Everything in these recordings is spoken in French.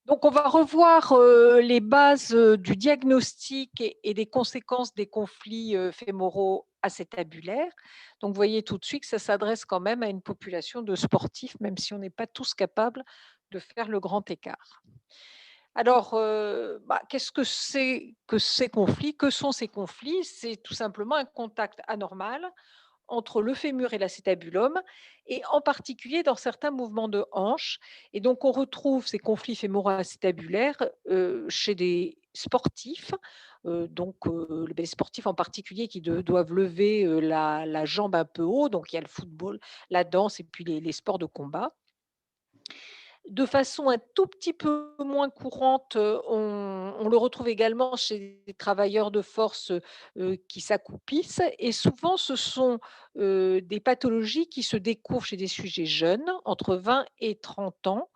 Donc, on va revoir les bases du diagnostic et des conséquences des conflits fémoraux acétabulaires. Donc, vous voyez tout de suite que ça s'adresse quand même à une population de sportifs, même si on n'est pas tous capables de faire le grand écart. Alors, qu'est-ce que c'est que ces conflits? Que sont ces conflits? C'est tout simplement un contact anormal entre le fémur et l'acétabulum, et en particulier dans certains mouvements de hanche. Et donc, on retrouve ces conflits fémoro-acétabulaires chez des sportifs, les sportifs en particulier qui doivent lever la jambe un peu haut. Donc, il y a le football, la danse et puis les sports de combat. De façon un tout petit peu moins courante, on le retrouve également chez des travailleurs de force, qui s'accroupissent, et souvent ce sont, des pathologies qui se découvrent chez des sujets jeunes, entre 20 et 30 ans.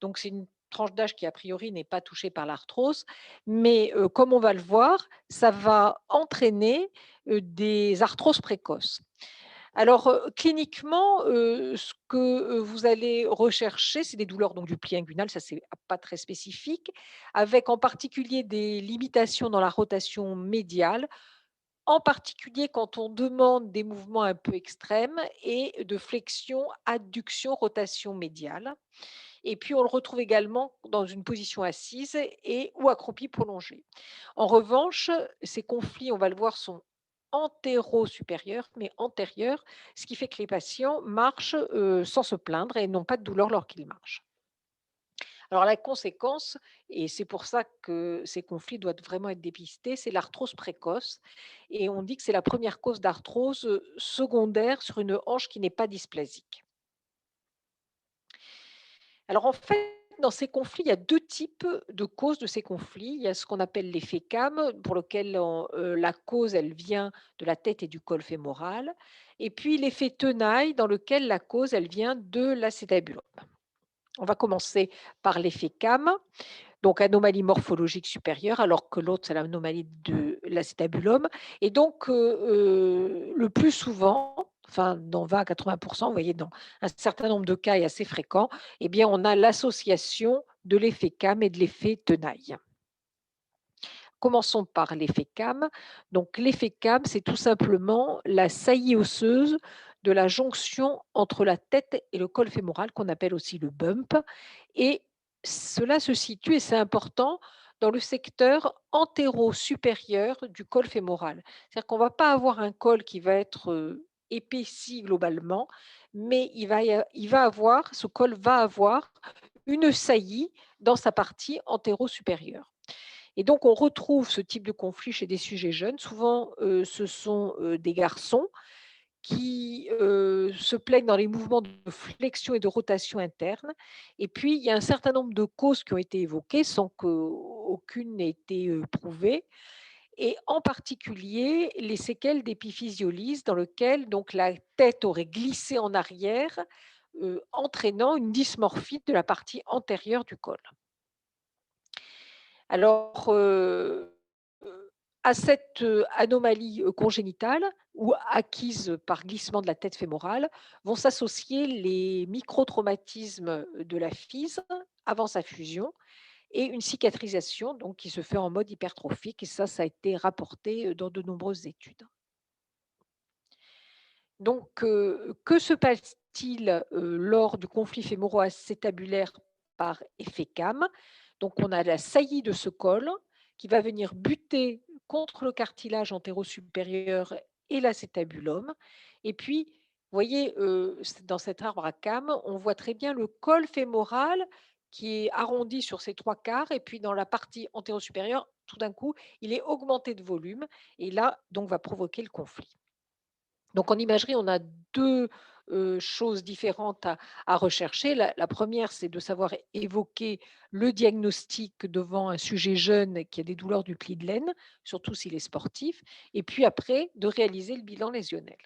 Donc c'est une tranche d'âge qui a priori n'est pas touchée par l'arthrose, mais comme on va le voir, ça va entraîner, des arthroses précoces. Alors, cliniquement, ce que, vous allez rechercher, c'est des douleurs donc du pli inguinal, ça c'est pas très spécifique, avec en particulier des limitations dans la rotation médiale, en particulier quand on demande des mouvements un peu extrêmes et de flexion, adduction, rotation médiale. Et puis on le retrouve également dans une position assise et ou accroupi prolongé. En revanche, ces conflits, on va le voir, sont antéro-supérieurs, mais antérieurs, ce qui fait que les patients marchent, sans se plaindre et n'ont pas de douleur lorsqu'ils marchent. Alors la conséquence, et c'est pour ça que ces conflits doivent vraiment être dépistés, c'est l'arthrose précoce, et on dit que c'est la première cause d'arthrose, secondaire sur une hanche qui n'est pas dysplasique. Alors en fait, dans ces conflits, il y a 2 types de causes de ces conflits. Il y a ce qu'on appelle l'effet CAM, pour lequel la cause, elle vient de la tête et du col fémoral, et puis l'effet tenaille, dans lequel la cause, elle vient de l'acétabulum. On va commencer par l'effet CAM, donc anomalie morphologique supérieure, alors que l'autre, c'est l'anomalie de l'acétabulum. Et donc, le plus souvent, enfin dans 20 à 80, vous voyez, dans un certain nombre de cas et assez fréquent, eh bien, on a l'association de l'effet CAM et de l'effet tenaille. Commençons par l'effet CAM. Donc, l'effet CAM, c'est tout simplement la saillie osseuse de la jonction entre la tête et le col fémoral, qu'on appelle aussi le bump. Et cela se situe, et c'est important, dans le secteur antéro-supérieur du col fémoral. C'est-à-dire qu'on ne va pas avoir un col qui va être épaissi globalement, mais ce col va avoir une saillie dans sa partie antéro-supérieure. Et donc, on retrouve ce type de conflit chez des sujets jeunes. Souvent, ce sont des garçons qui se plaignent dans les mouvements de flexion et de rotation interne. Et puis, il y a un certain nombre de causes qui ont été évoquées sans qu'aucune n'ait été prouvée. Et en particulier, les séquelles d'épiphysiolyse dans lequel donc la tête aurait glissé en arrière, entraînant une dysmorphie de la partie antérieure du col. Alors, à cette, anomalie, congénitale ou acquise par glissement de la tête fémorale, vont s'associer les microtraumatismes de la FISE avant sa fusion, et une cicatrisation donc qui se fait en mode hypertrophique, et ça a été rapporté, dans de nombreuses études. Donc, que se passe-t-il, lors du conflit fémoro-acétabulaire par effet CAM? Donc, on a la saillie de ce col qui va venir buter contre le cartilage antéro-supérieur et l'acétabulum. Et puis, vous voyez, dans cet arbre à CAM, on voit très bien le col fémoral qui est arrondi sur ses 3/4, et puis dans la partie antéro-supérieure, tout d'un coup, il est augmenté de volume, et là, donc, va provoquer le conflit. Donc en imagerie, on a 2 choses différentes à rechercher. La 1re, c'est de savoir évoquer le diagnostic devant un sujet jeune qui a des douleurs du pli de laine, surtout s'il est sportif, et puis après de réaliser le bilan lésionnel.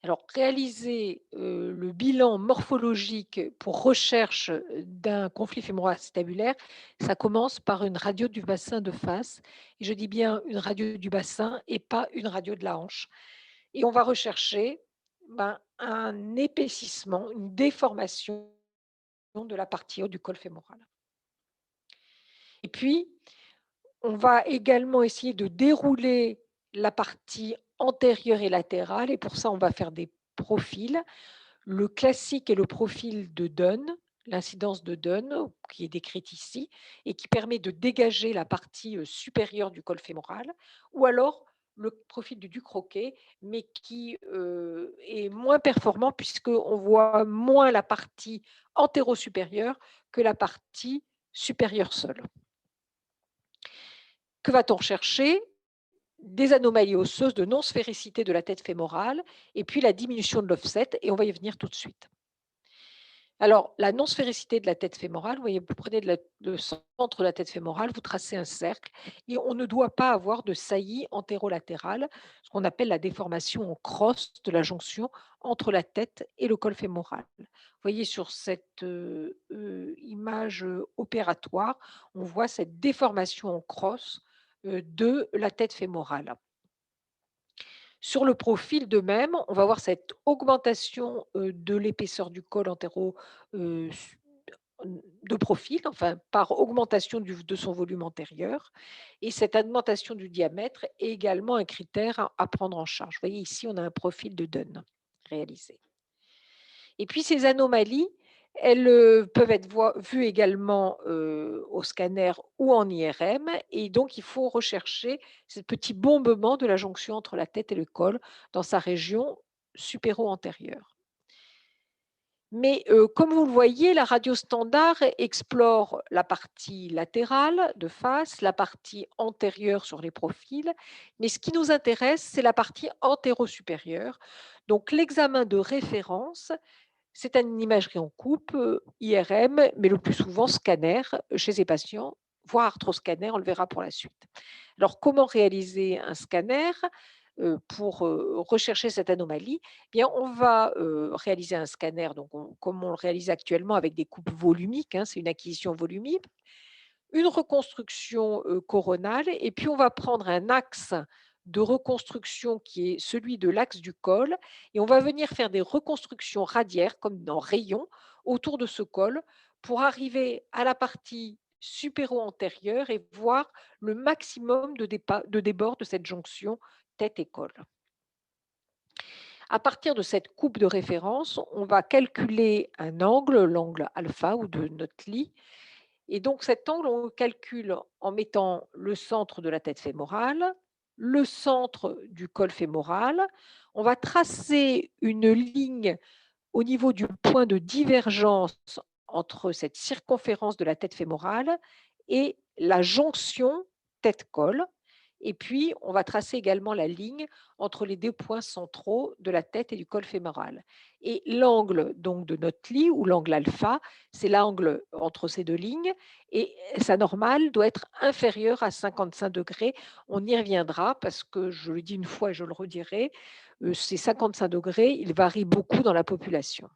Alors réaliser, le bilan morphologique pour recherche, d'un conflit fémoro-acétabulaire, ça commence par une radio du bassin de face, et je dis bien une radio du bassin et pas une radio de la hanche. Et on va rechercher, un épaississement, une déformation de la partie haute du col fémoral. Et puis, on va également essayer de dérouler la partie antérieure et latérale et pour ça, on va faire des profils. Le classique est le profil de Dunn, l'incidence de Dunn, qui est décrite ici et qui permet de dégager la partie, supérieure du col fémoral ou alors le profil du Ducrochet, mais qui, est moins performant puisqu'on voit moins la partie antéro-supérieure que la partie supérieure seule. Que va-t-on rechercher? Des anomalies osseuses de non-sphéricité de la tête fémorale et puis la diminution de l'offset et on va y venir tout de suite. Alors, la non-sphéricité de la tête fémorale, vous voyez, vous prenez le centre de la tête fémorale, vous tracez un cercle et on ne doit pas avoir de saillie antérolatérale, ce qu'on appelle la déformation en crosse de la jonction entre la tête et le col fémoral. Vous voyez sur cette image opératoire, on voit cette déformation en crosse de la tête fémorale. Sur le profil de même, on va voir cette augmentation, de l'épaisseur du col antéro, su de profil, enfin par augmentation de son volume antérieur et cette augmentation du diamètre est également un critère à prendre en charge. Vous voyez ici, on a un profil de Dunn réalisé. Et puis ces anomalies, elles, peuvent être vues également, au scanner ou en IRM et donc il faut rechercher ce petit bombement de la jonction entre la tête et le col dans sa région supéro-antérieure. Mais, comme vous le voyez, la radio standard explore la partie latérale de face, la partie antérieure sur les profils, mais ce qui nous intéresse, c'est la partie antéro-supérieure. Donc l'examen de référence, c'est une imagerie en coupe, IRM, mais le plus souvent scanner chez ces patients, voire arthroscanner, on le verra pour la suite. Alors comment réaliser un scanner, pour, rechercher cette anomalie? Eh bien, on va, réaliser un scanner donc comme on le réalise actuellement avec des coupes volumiques, hein, c'est une acquisition volumique, une reconstruction, coronale et puis on va prendre un axe de reconstruction qui est celui de l'axe du col et on va venir faire des reconstructions radiaires comme dans rayon autour de ce col pour arriver à la partie supéro-antérieure et voir le maximum de débord de cette jonction tête et col. À partir de cette coupe de référence, on va calculer un angle, l'angle alpha ou de notre lit, et donc cet angle, on le calcule en mettant le centre de la tête fémorale, le centre du col fémoral. On va tracer une ligne au niveau du point de divergence entre cette circonférence de la tête fémorale et la jonction tête-col. Et puis, on va tracer également la ligne entre les deux points centraux de la tête et du col fémoral. Et l'angle donc de notre lit, ou l'angle alpha, c'est l'angle entre ces deux lignes, et sa normale doit être inférieure à 55 degrés. On y reviendra parce que je le dis une fois et je le redirai, ces 55 degrés, ils varient beaucoup dans la population.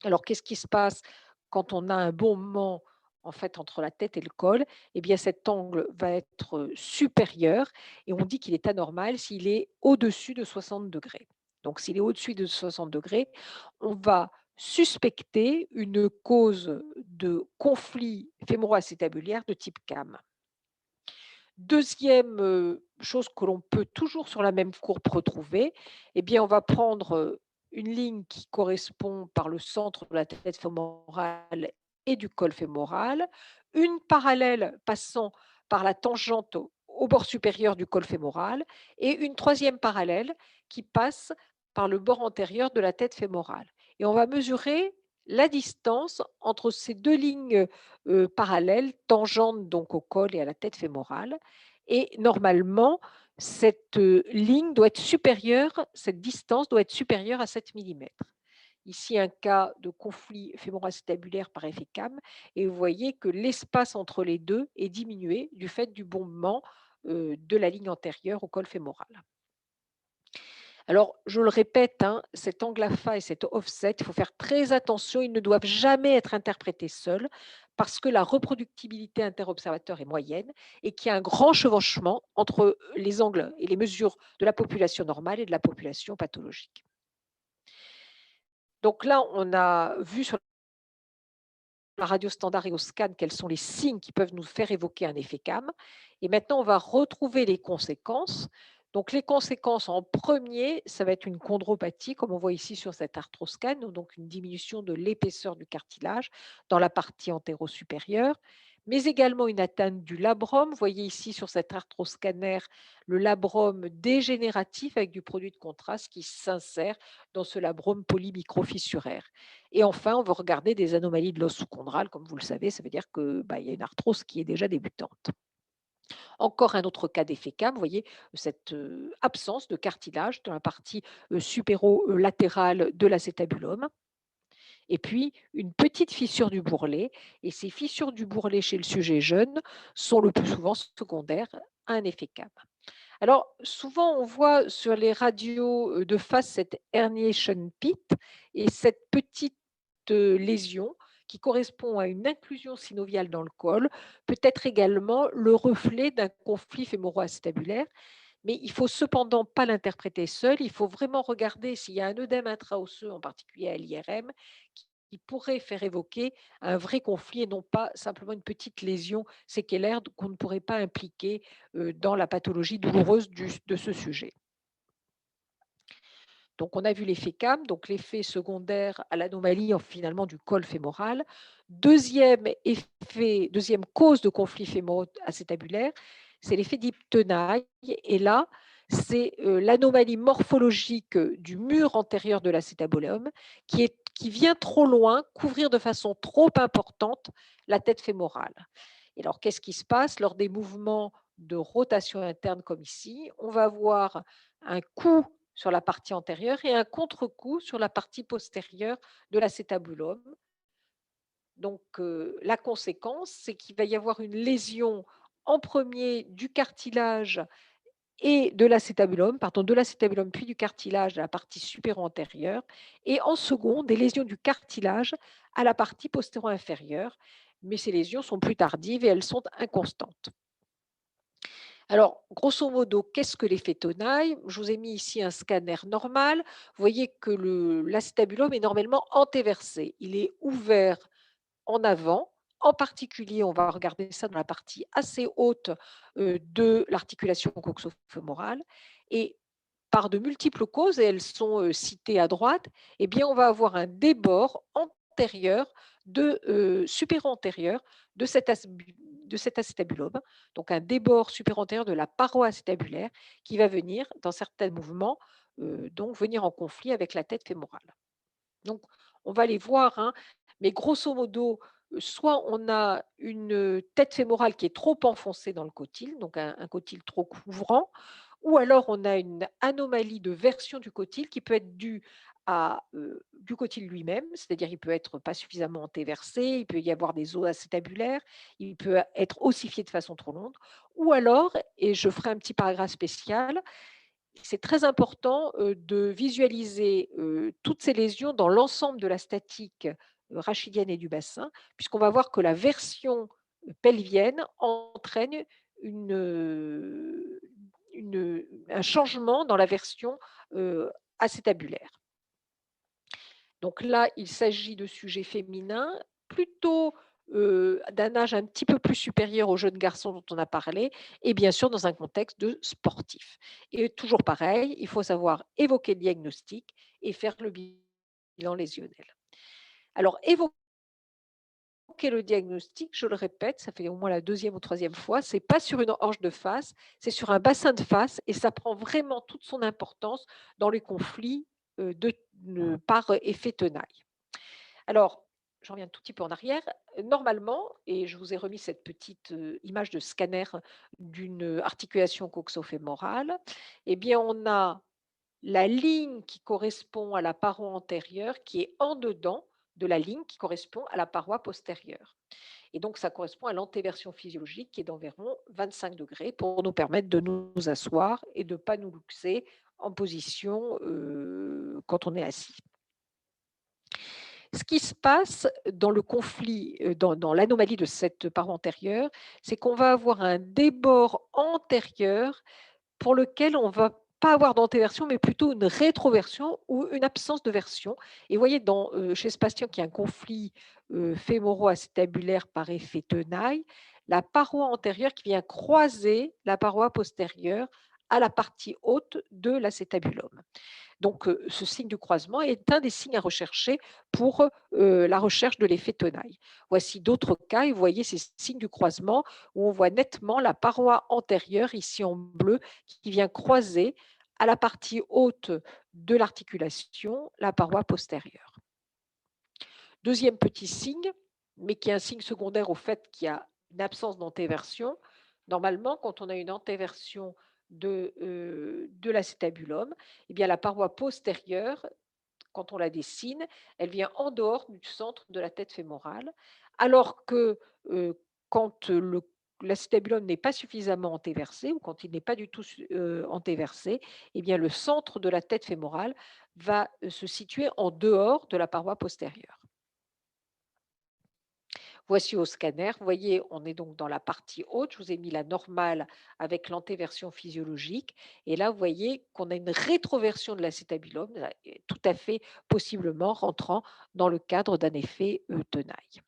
Alors, qu'est-ce qui se passe quand on a un bon moment en fait entre la tête et le col? Eh bien, cet angle va être supérieur et on dit qu'il est anormal s'il est au-dessus de 60 degrés. Donc, s'il est au-dessus de 60 degrés, on va suspecter une cause de conflit fémoro-acétabulaire de type CAM. Deuxième chose que l'on peut toujours sur la même courbe retrouver, eh bien, on va prendre une ligne qui correspond par le centre de la tête fémorale et du col fémoral, une parallèle passant par la tangente au bord supérieur du col fémoral et une troisième parallèle qui passe par le bord antérieur de la tête fémorale. Et on va mesurer la distance entre ces deux lignes parallèles, tangentes donc au col et à la tête fémorale. Et normalement, cette ligne doit être supérieure, cette distance doit être supérieure à 7 millimètres. Ici, un cas de conflit fémoro-acétabulaire par effet CAM, et vous voyez que l'espace entre les deux est diminué du fait du bombement de la ligne antérieure au col fémoral. Alors, je le répète, hein, cet angle alpha et cet offset, il faut faire très attention, ils ne doivent jamais être interprétés seuls parce que la reproductibilité interobservateur est moyenne et qu'il y a un grand chevauchement entre les angles et les mesures de la population normale et de la population pathologique. Donc là, on a vu sur la radio standard et au scan quels sont les signes qui peuvent nous faire évoquer un effet CAM. Et maintenant, on va retrouver les conséquences. Donc, les conséquences en premier, ça va être une chondropathie, comme on voit ici sur cet arthroscan, donc une diminution de l'épaisseur du cartilage dans la partie antéro-supérieure, mais également une atteinte du labrum. Vous voyez ici sur cet arthroscanner le labrum dégénératif avec du produit de contraste qui s'insère dans ce labrum polymicrofissuraire. Et enfin, on va regarder des anomalies de l'os sous-chondral. Comme vous le savez, ça veut dire qu'il y a une arthrose qui est déjà débutante. Encore un autre cas d'effet CAM, vous voyez cette absence de cartilage dans la partie supéro-latérale de l'acétabulum. Et puis, une petite fissure du bourrelet. Et ces fissures du bourrelet chez le sujet jeune sont le plus souvent secondaires à un effet CAM. Alors, souvent, on voit sur les radios de face cette herniation pit et cette petite lésion qui correspond à une inclusion synoviale dans le col, peut être également le reflet d'un conflit fémoro-acétabulaire. Mais il faut cependant pas l'interpréter seul, il faut vraiment regarder s'il y a un œdème intraosseux, en particulier à l'IRM, qui pourrait faire évoquer un vrai conflit et non pas simplement une petite lésion séquelaire qu'on ne pourrait pas impliquer dans la pathologie douloureuse de ce sujet. Donc, on a vu l'effet CAM, donc l'effet secondaire à l'anomalie finalement du col fémoral. Deuxième cause de conflit fémoro-acétabulaire, c'est l'effet d'Iptenaille. Et là, c'est l'anomalie morphologique du mur antérieur de l'acétabulum qui vient trop loin, couvrir de façon trop importante la tête fémorale. Et alors, qu'est-ce qui se passe lors des mouvements de rotation interne comme ici? On va avoir un coup sur la partie antérieure et un contre-coup sur la partie postérieure de l'acétabulum. Donc, la conséquence, c'est qu'il va y avoir une lésion en premier du cartilage et de l'acétabulum, puis du cartilage à la partie supéro-antérieure, et en second, des lésions du cartilage à la partie postéro-inférieure. Mais ces lésions sont plus tardives et elles sont inconstantes. Alors, grosso modo, qu'est-ce que l'effet Tonaille? Je vous ai mis ici un scanner normal. Vous voyez que l'acétabulum est normalement antéversé. Il est ouvert en avant. En particulier, on va regarder ça dans la partie assez haute de l'articulation coxofémorale. Et par de multiples causes, et elles sont citées à droite, eh bien, on va avoir un débord antérieur, supéro-antérieur de cet acétabulum, donc un débord supéro-antérieur de la paroi acétabulaire qui va venir, dans certains mouvements, donc venir en conflit avec la tête fémorale. Donc, on va les voir, hein, mais grosso modo, soit on a une tête fémorale qui est trop enfoncée dans le cotyle, donc un cotyle trop couvrant, ou alors on a une anomalie de version du cotyle qui peut être due du cotyle lui-même, c'est-à-dire il peut être pas suffisamment antéversé, il peut y avoir des os acétabulaires, il peut être ossifié de façon trop longue, ou alors, et je ferai un petit paragraphe spécial, c'est très important de visualiser toutes ces lésions dans l'ensemble de la statique rachidienne et du bassin, puisqu'on va voir que la version pelvienne entraîne un changement dans la version acétabulaire. Donc là, il s'agit de sujets féminins, plutôt d'un âge un petit peu plus supérieur aux jeunes garçons dont on a parlé, et bien sûr dans un contexte de sportif. Et toujours pareil, il faut savoir évoquer le diagnostic et faire le bilan lésionnel. Alors, évoquer le diagnostic, je le répète, ça fait au moins la deuxième ou troisième fois, c'est pas sur une hanche de face, c'est sur un bassin de face, et ça prend vraiment toute son importance dans les conflits par effet tenaille. Alors, je reviens un tout petit peu en arrière. Normalement, et je vous ai remis cette petite image de scanner d'une articulation coxofémorale, eh bien, on a la ligne qui correspond à la paroi antérieure qui est en dedans de la ligne qui correspond à la paroi postérieure. Et donc, ça correspond à l'antéversion physiologique qui est d'environ 25 degrés pour nous permettre de nous asseoir et de ne pas nous luxer en position quand on est assis. Ce qui se passe dans le conflit, dans l'anomalie de cette paroi antérieure, c'est qu'on va avoir un débord antérieur pour lequel on va pas avoir d'antéversion, mais plutôt une rétroversion ou une absence de version. Et vous voyez, chez ce patient qui a un conflit fémoro-acétabulaire par effet tenaille, la paroi antérieure qui vient croiser la paroi postérieure à la partie haute de l'acétabulum. Donc, ce signe du croisement est un des signes à rechercher pour la recherche de l'effet tenaille. Voici d'autres cas, et vous voyez ces signes du croisement où on voit nettement la paroi antérieure, ici en bleu, qui vient croiser à la partie haute de l'articulation la paroi postérieure. Deuxième petit signe, mais qui est un signe secondaire au fait qu'il y a une absence d'antéversion. Normalement, quand on a une antéversion de l'acétabulum, eh bien, la paroi postérieure, quand on la dessine, elle vient en dehors du centre de la tête fémorale, alors que quand l'acétabulum n'est pas suffisamment antéversé ou quand il n'est pas du tout antéversé, eh bien, le centre de la tête fémorale va se situer en dehors de la paroi postérieure. Voici au scanner, vous voyez, on est donc dans la partie haute. Je vous ai mis la normale avec l'antéversion physiologique. Et là, vous voyez qu'on a une rétroversion de l'acétabulum, tout à fait possiblement rentrant dans le cadre d'un effet tenaille.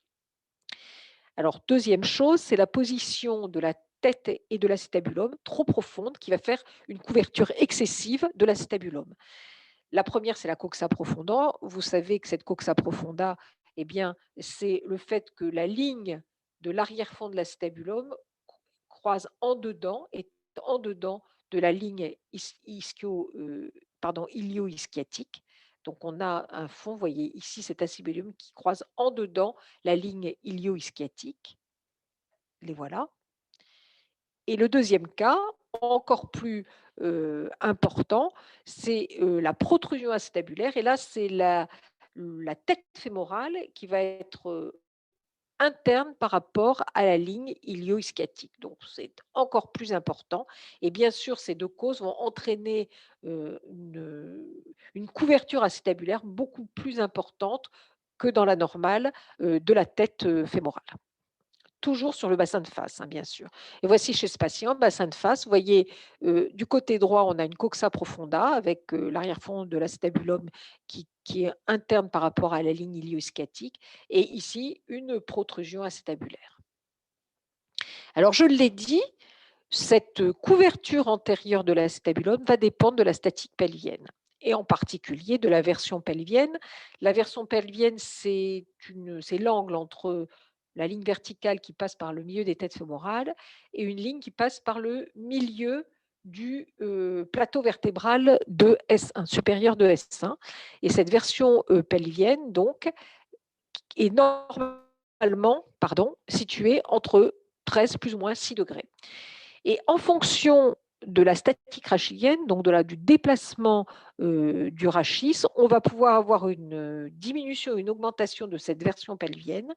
Alors, deuxième chose, c'est la position de la tête et de l'acétabulum trop profonde qui va faire une couverture excessive de l'acétabulum. La première, c'est la coxa profunda. Vous savez que cette coxa profunda, eh bien, c'est le fait que la ligne de l'arrière-fond de l'acétabulum croise en dedans, est en dedans de la ligne ilio-ischiatique. Donc, on a un fond, vous voyez ici cet acétabulum qui croise en dedans la ligne ilio-ischiatique. Les voilà. Et le deuxième cas, encore plus important, c'est la protrusion acétabulaire. Et là, c'est la tête fémorale qui va être interne par rapport à la ligne ilio-ischiatique. Donc, c'est encore plus important. Et bien sûr, ces deux causes vont entraîner une couverture acétabulaire beaucoup plus importante que dans la normale de la tête fémorale. Toujours sur le bassin de face, hein, bien sûr. Et voici chez ce patient, bassin de face. Vous voyez, du côté droit, on a une coxa profunda avec l'arrière-fond de l'acétabulum qui est interne par rapport à la ligne ilio-ischiatique. Et ici, une protrusion acétabulaire. Alors, je l'ai dit, cette couverture antérieure de l'acétabulum va dépendre de la statique pelvienne et en particulier de la version pelvienne. La version pelvienne, c'est l'angle entre la ligne verticale qui passe par le milieu des têtes fémorales et une ligne qui passe par le milieu du plateau vertébral de S1, supérieur de S1. Et cette version pelvienne, donc, est normalement située entre 13 plus ou moins 6 degrés. Et en fonction de la statique rachilienne, donc du déplacement du rachis, on va pouvoir avoir une diminution, une augmentation de cette version pelvienne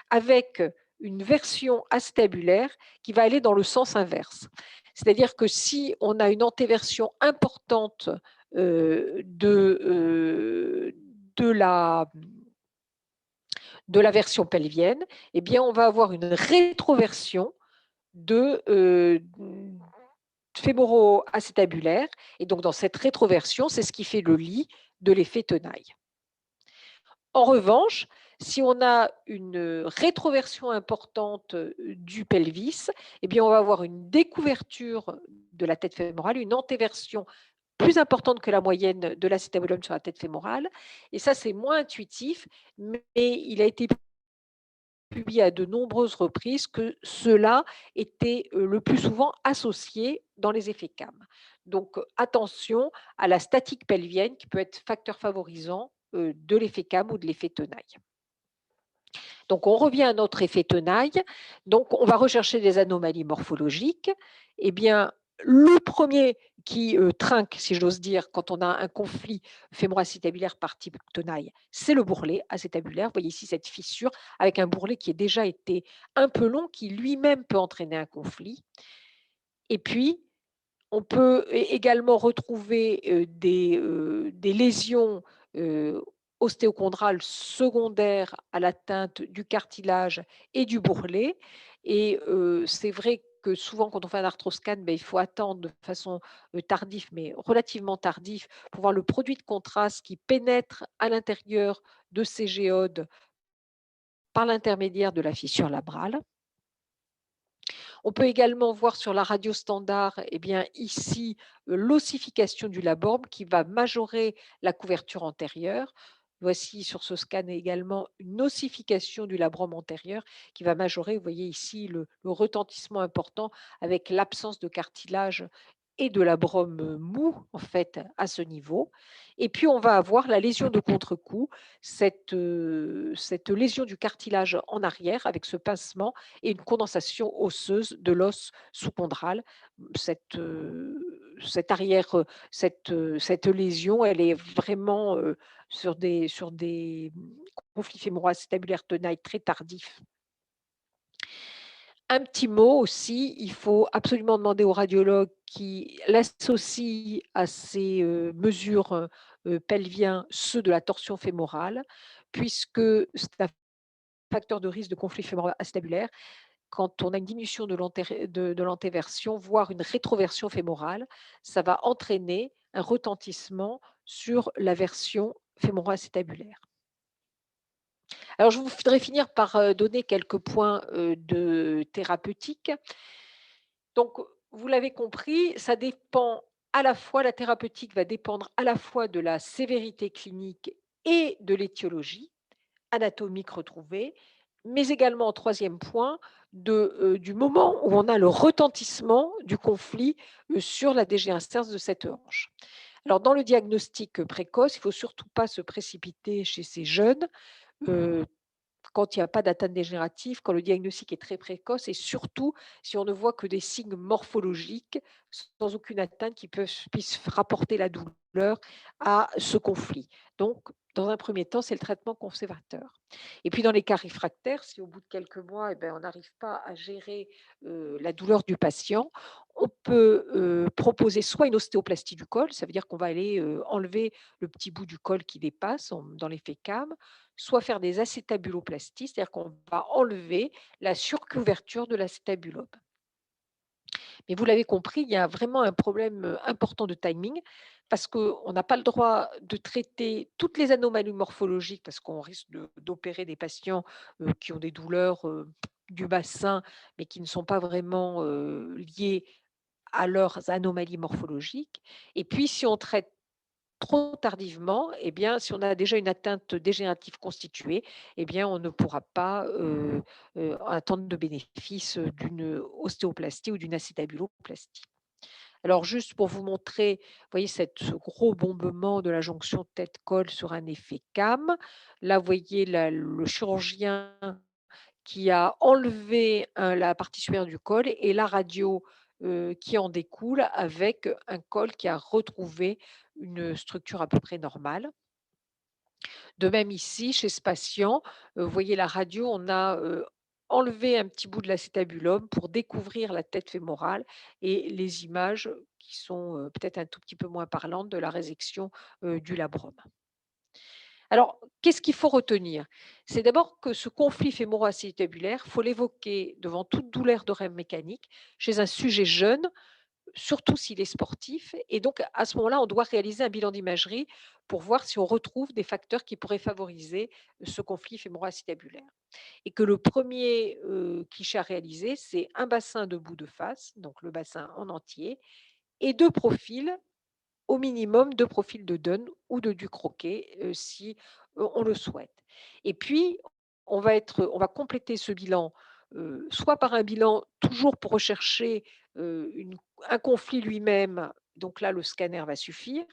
avec une version acétabulaire qui va aller dans le sens inverse. C'est-à-dire que si on a une antéversion importante de la version pelvienne, eh bien, on va avoir une rétroversion de fémoro-acétabulaire. Et donc, dans cette rétroversion, c'est ce qui fait le lit de l'effet tenaille. En revanche, si on a une rétroversion importante du pelvis, eh bien, on va avoir une découverture de la tête fémorale, une antéversion plus importante que la moyenne de l'acétabulum sur la tête fémorale. Et ça, c'est moins intuitif, mais il a été publié à de nombreuses reprises que cela était le plus souvent associé dans les effets CAM. Donc, attention à la statique pelvienne qui peut être facteur favorisant de l'effet CAM ou de l'effet tenaille. Donc, on revient à notre effet tenaille. Donc, on va rechercher des anomalies morphologiques. Eh bien, le premier qui trinque, si j'ose dire, quand on a un conflit fémoro-acétabulaire par type tenaille, c'est le bourrelet acétabulaire. Vous voyez ici cette fissure avec un bourrelet qui a déjà été un peu long, qui lui-même peut entraîner un conflit. Et puis, on peut également retrouver des lésions ostéochondrales secondaires à l'atteinte du cartilage et du bourrelet. Et c'est vrai que souvent quand on fait un arthroscan, il faut attendre de façon, tardive, mais relativement tardive, pour voir le produit de contraste qui pénètre à l'intérieur de ces géodes par l'intermédiaire de la fissure labrale. On peut également voir sur la radio standard, eh bien ici, l'ossification du labrum qui va majorer la couverture antérieure. Voici sur ce scan également une ossification du labrum antérieur qui va majorer, vous voyez ici le retentissement important avec l'absence de cartilage et de labrum mou en fait à ce niveau. Et puis on va avoir la lésion de contre-coup, cette lésion du cartilage en arrière avec ce pincement et une condensation osseuse de l'os sous-chondral. Cette lésion, elle est vraiment, sur des conflits fémoro-acétabulaires tenailles très tardifs. Un petit mot aussi, il faut absolument demander au radiologue qui l'associe à ces, mesures, pelviens, ceux de la torsion fémorale, puisque c'est un facteur de risque de conflit fémoro-acétabulaire quand on a une diminution de l'antéversion, voire une rétroversion fémorale, ça va entraîner un retentissement sur la version fémoro-acétabulaire. Alors, je voudrais finir par donner quelques points de thérapeutique. Donc, vous l'avez compris, ça dépend à la fois, la thérapeutique va dépendre à la fois de la sévérité clinique et de l'étiologie anatomique retrouvée, mais également, en troisième point, du moment où on a le retentissement du conflit sur la dégénérescence de cette hanche. Alors, dans le diagnostic précoce, il ne faut surtout pas se précipiter chez ces jeunes. euh, Quand il n'y a pas d'atteinte dégénérative, quand le diagnostic est très précoce et surtout si on ne voit que des signes morphologiques sans aucune atteinte qui puissent rapporter la douleur à ce conflit. Donc, dans un premier temps, c'est le traitement conservateur. Et puis, dans les cas réfractaires, si au bout de quelques mois, on n'arrive pas à gérer la douleur du patient, on peut proposer soit une ostéoplastie du col, ça veut dire qu'on va aller enlever le petit bout du col qui dépasse dans l'effet CAM, soit faire des acétabuloplasties, c'est-à-dire qu'on va enlever la surcouverture de l'acétabulum. Mais vous l'avez compris, il y a vraiment un problème important de timing parce qu'on n'a pas le droit de traiter toutes les anomalies morphologiques parce qu'on risque d'opérer des patients qui ont des douleurs du bassin, mais qui ne sont pas vraiment liées à leurs anomalies morphologiques. Et puis, si on traite trop tardivement, si on a déjà une atteinte dégénérative constituée, on ne pourra pas attendre de bénéfice d'une ostéoplastie ou d'une acétabuloplastie. Alors juste pour vous montrer, vous voyez ce gros bombement de la jonction tête-col sur un effet CAM. Là, vous voyez le chirurgien qui a enlevé la partie supérieure du col et la radio qui en découle avec un col qui a retrouvé une structure à peu près normale. De même ici, chez ce patient, vous voyez la radio, on a enlevé un petit bout de l'acétabulum pour découvrir la tête fémorale et les images qui sont peut-être un tout petit peu moins parlantes de la résection du labrum. Alors, qu'est-ce qu'il faut retenir? C'est d'abord que ce conflit fémoro-acétabulaire, il faut l'évoquer devant toute douleur d'oreille mécanique chez un sujet jeune, surtout s'il est sportif. Et donc, à ce moment-là, on doit réaliser un bilan d'imagerie pour voir si on retrouve des facteurs qui pourraient favoriser ce conflit fémoro-acétabulaire. Et que le premier cliché à réaliser, c'est un bassin debout de face, donc le bassin en entier, et deux profils au minimum 2 profils de Dunn ou de Ducrocquet, si, on le souhaite. Et puis, on va compléter ce bilan, soit par un bilan toujours pour rechercher, un conflit lui-même, donc là, le scanner va suffire,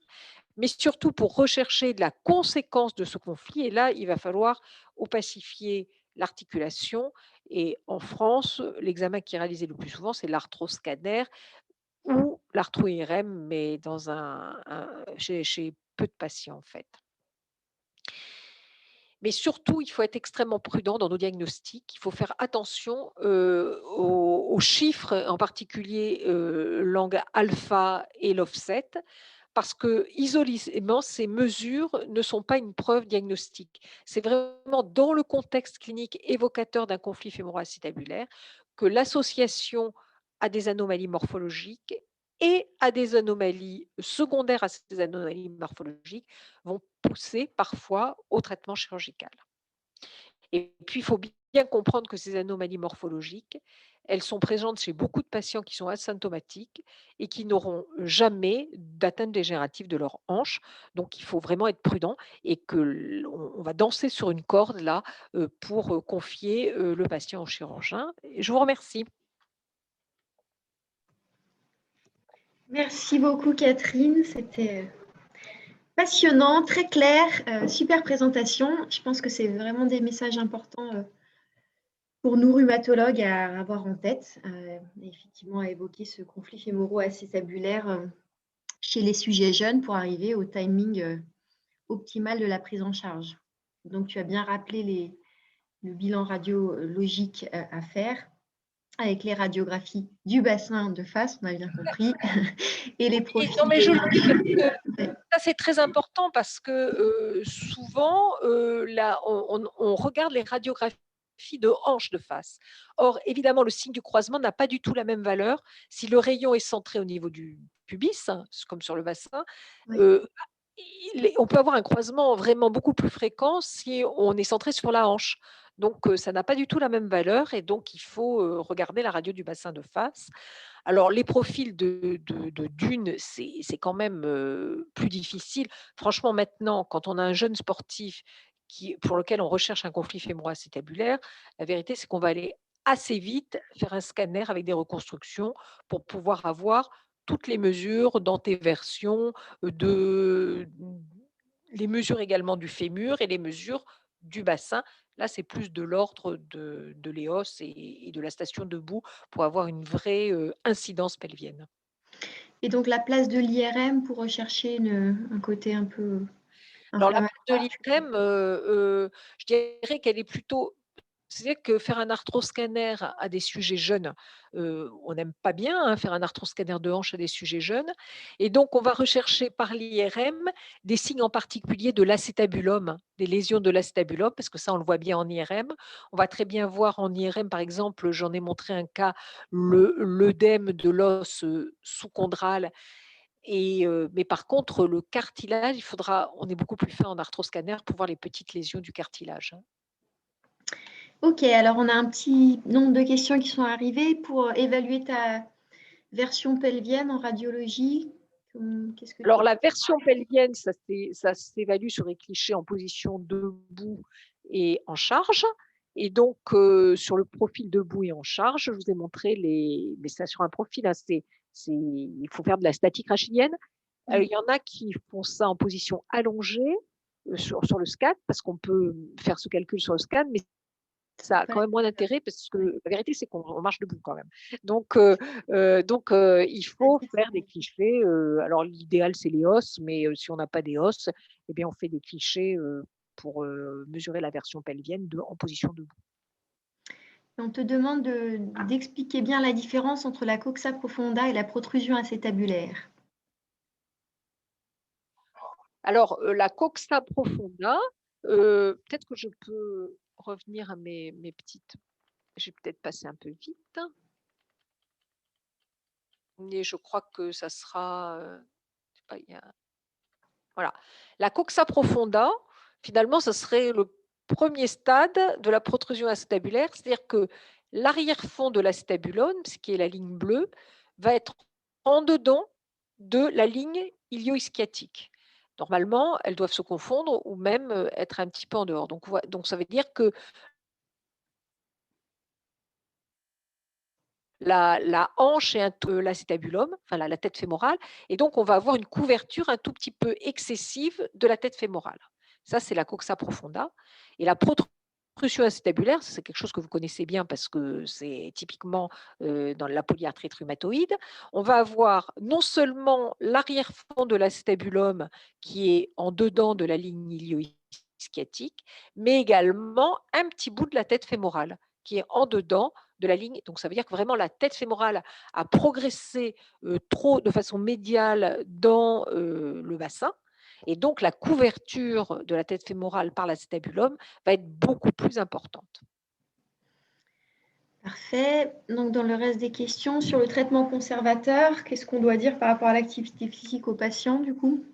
mais surtout pour rechercher de la conséquence de ce conflit et là, il va falloir opacifier l'articulation et en France, l'examen qui est réalisé le plus souvent, c'est l'arthroscanner ou l'arthro-IRM, mais dans chez peu de patients, en fait. Mais surtout, il faut être extrêmement prudent dans nos diagnostics. Il faut faire attention, aux chiffres, en particulier, langue alpha et l'offset, parce qu'isolément, ces mesures ne sont pas une preuve diagnostique. C'est vraiment dans le contexte clinique évocateur d'un conflit fémoro-acétabulaire que l'association à des anomalies morphologiques et à des anomalies secondaires à ces anomalies morphologiques vont pousser parfois au traitement chirurgical. Et puis, il faut bien comprendre que ces anomalies morphologiques, elles sont présentes chez beaucoup de patients qui sont asymptomatiques et qui n'auront jamais d'atteinte dégénérative de leur hanche. Donc, il faut vraiment être prudent et que on va danser sur une corde là pour confier le patient au chirurgien. Et je vous remercie. Merci beaucoup, Catherine. C'était passionnant, très clair, super présentation. Je pense que c'est vraiment des messages importants pour nous rhumatologues à avoir en tête. Effectivement, à évoquer ce conflit fémoro-acétabulaire chez les sujets jeunes pour arriver au timing optimal de la prise en charge. Donc, tu as bien rappelé le bilan radiologique à faire avec les radiographies du bassin de face, on a bien compris, et les profils. Non, mais je le dis parce que ça, c'est très important parce que souvent, là, on regarde les radiographies de hanches de face. Or, évidemment, le signe du croisement n'a pas du tout la même valeur si le rayon est centré au niveau du pubis, hein, comme sur le bassin. Oui. On peut avoir un croisement vraiment beaucoup plus fréquent si on est centré sur la hanche. Donc, ça n'a pas du tout la même valeur et donc il faut regarder la radio du bassin de face. Alors, les profils de dunes, c'est quand même plus difficile. Franchement, maintenant, quand on a un jeune sportif pour lequel on recherche un conflit fémoro-acétabulaire, la vérité, c'est qu'on va aller assez vite faire un scanner avec des reconstructions pour pouvoir avoir toutes les mesures d'antéversion, les mesures également du fémur et les mesures du bassin. Là, c'est plus de l'ordre de l'EOS et de la station debout pour avoir une vraie incidence pelvienne. Et donc, la place de l'IRM pour rechercher un côté un peu Alors la place de inflammatoire. l'IRM, je dirais qu'elle est plutôt, c'est-à-dire que faire un arthroscanner à des sujets jeunes, on n'aime pas bien, hein, faire un arthroscanner de hanche à des sujets jeunes et donc on va rechercher par l'IRM des signes en particulier de l'acétabulum, des lésions de l'acétabulum, parce que ça, on le voit bien en IRM. On va très bien voir en IRM, par exemple, j'en ai montré un cas, l'œdème de l'os sous-chondral mais par contre, le cartilage, on est beaucoup plus fin en arthroscanner pour voir les petites lésions du cartilage, hein. Ok, alors on a un petit nombre de questions qui sont arrivées pour évaluer ta version pelvienne en radiologie. Qu'est-ce que Alors la version pelvienne, ça s'évalue sur les clichés en position debout et en charge. Et donc, sur le profil debout et en charge, je vous ai montré mais ça sur un profil, hein, il faut faire de la statique rachidienne. Il y en a qui font ça en position allongée sur le scan, parce qu'on peut faire ce calcul sur le scan, mais ça a quand même moins d'intérêt parce que la vérité, c'est qu'on marche debout quand même. Donc, il faut faire des clichés. Alors, l'idéal, c'est les os, mais si on n'a pas des os, eh bien, on fait des clichés pour mesurer la version pelvienne en position debout. On te demande d'expliquer bien la différence entre la coxa profunda et la protrusion acétabulaire. Alors, la coxa profunda, peut-être que je peux revenir à mes petites. J'ai peut-être passé un peu vite, mais je crois que ça sera. Je sais pas, voilà. La coxa profunda, finalement, ce serait le premier stade de la protrusion acétabulaire, c'est-à-dire que l'arrière-fond de l'acétabulum, ce qui est la ligne bleue, va être en dedans de la ligne ilio-ischiatique. Normalement, elles doivent se confondre ou même être un petit peu en dehors. Donc ça veut dire que la hanche et l'acétabulum, enfin la tête fémorale, et donc on va avoir une couverture un tout petit peu excessive de la tête fémorale. Ça, c'est la coxa profunda. Et la protrusion acétabulaire, c'est quelque chose que vous connaissez bien parce que c'est typiquement dans la polyarthrite rhumatoïde. On va avoir non seulement l'arrière-fond de l'acétabulum qui est en dedans de la ligne ilio-ischiatique, mais également un petit bout de la tête fémorale qui est en dedans de la ligne. Donc, ça veut dire que vraiment la tête fémorale a progressé trop de façon médiale dans le bassin. Et donc, la couverture de la tête fémorale par l'acétabulum va être beaucoup plus importante. Parfait. Donc, dans le reste des questions, sur le traitement conservateur, qu'est-ce qu'on doit dire par rapport à l'activité physique aux patients, du coup?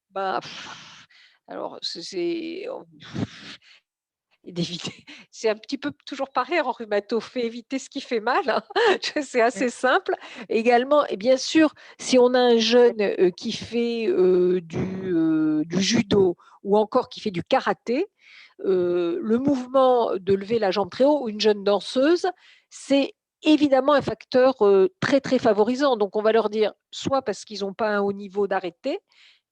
Bah, alors et d'éviter. C'est un petit peu toujours pareil en rhumato, faut éviter ce qui fait mal, hein. C'est Ouais. assez simple. Également et bien sûr, si on a un jeune, qui fait, du judo ou encore qui fait du karaté, le mouvement de lever la jambe très haut ou une jeune danseuse, c'est évidemment un facteur, très, très favorisant. Donc on va leur dire, soit parce qu'ils n'ont pas un haut niveau d'arrêter,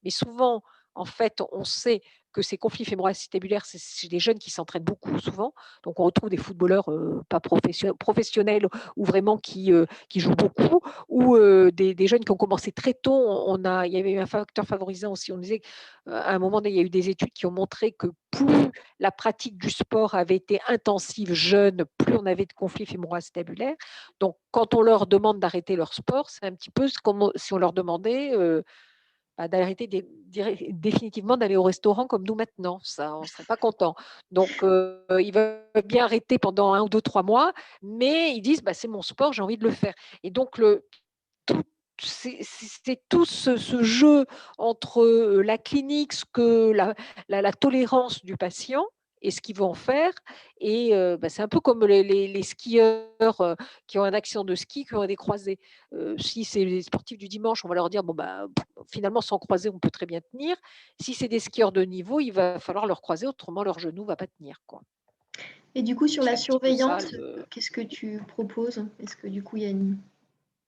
mais souvent, en fait, on sait que ces conflits fémoro-acétabulaires, c'est chez des jeunes qui s'entraînent beaucoup souvent. Donc on retrouve des footballeurs, pas professionnels ou vraiment qui jouent beaucoup ou des jeunes qui ont commencé très tôt. Il y avait eu un facteur favorisant aussi. On disait qu'à un moment donné, il y a eu des études qui ont montré que plus la pratique du sport avait été intensive jeune, plus on avait de conflits fémoro-acétabulaires. Donc quand on leur demande d'arrêter leur sport, c'est un petit peu comme si on leur demandait, d'arrêter définitivement d'aller au restaurant comme nous maintenant. Ça, on ne serait pas content. Donc, ils veulent bien arrêter pendant 1 ou 2, 3 mois, mais ils disent: «Bah, c'est mon sport, j'ai envie de le faire» et donc tout c'est tout ce jeu entre, la clinique, ce que la tolérance du patient et ce qu'il veut en faire et c'est un peu comme les skieurs, qui ont un accident de ski, qui ont des croisés. Si c'est les sportifs du dimanche, on va leur dire: «Bon, finalement, sans croiser, on peut très bien tenir». Si c'est des skieurs de niveau, il va falloir leur croiser, autrement leur genou ne va pas tenir, quoi. Et du coup, sur C'est la un petit peu ça surveillance, le qu'est-ce que tu proposes? Est-ce que du coup, il y a une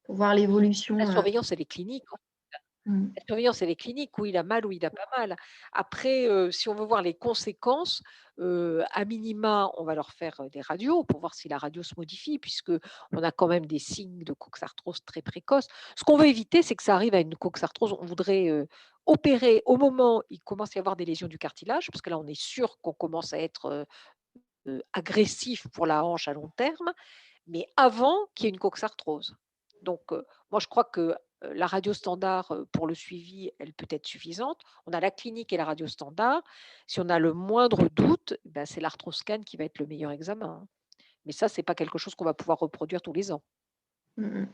pour voir la l'évolution, surveillance, elle est clinique. mmh, La surveillance, elle est clinique, où il a mal, où il a pas mal. Après, si on veut voir les conséquences, à minima, on va leur faire, des radios pour voir si la radio se modifie puisque on a quand même des signes de coxarthrose très précoces. Ce qu'on veut éviter, c'est que ça arrive à une coxarthrose. On voudrait, opérer au moment où il commence à y avoir des lésions du cartilage, parce que là, on est sûr qu'on commence à être, agressif pour la hanche à long terme, mais avant qu'il y ait une coxarthrose. Donc, moi je crois que, la radio standard, pour le suivi, elle peut être suffisante. On a la clinique et la radio standard. Si on a le moindre doute, c'est l'arthroscan qui va être le meilleur examen, hein. Mais ça, c'est pas quelque chose qu'on va pouvoir reproduire tous les ans. mmh mh.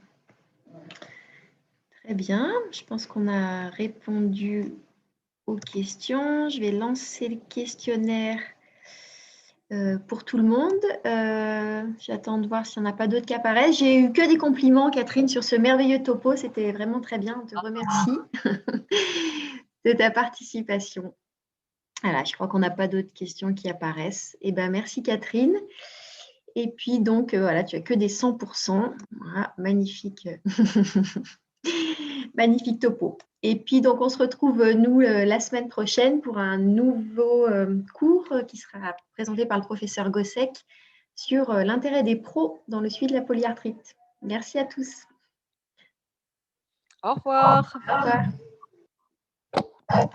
Très bien, je pense qu'on a répondu aux questions. Je vais lancer le questionnaire, pour tout le monde. J'attends de voir s'il n'y en a pas d'autres qui apparaissent. J'ai eu que des compliments, Catherine, sur ce merveilleux topo. C'était vraiment très bien. On te remercie de ta participation. Voilà, je crois qu'on n'a pas d'autres questions qui apparaissent. Eh ben, merci Catherine. Et puis donc, voilà, tu as que des 100. Voilà, magnifique, magnifique topo. Et puis donc, on se retrouve, nous, la semaine prochaine pour un nouveau cours qui sera présenté par le professeur Gossec sur l'intérêt des pros dans le suivi de la polyarthrite. Merci à tous. Au revoir. Au revoir.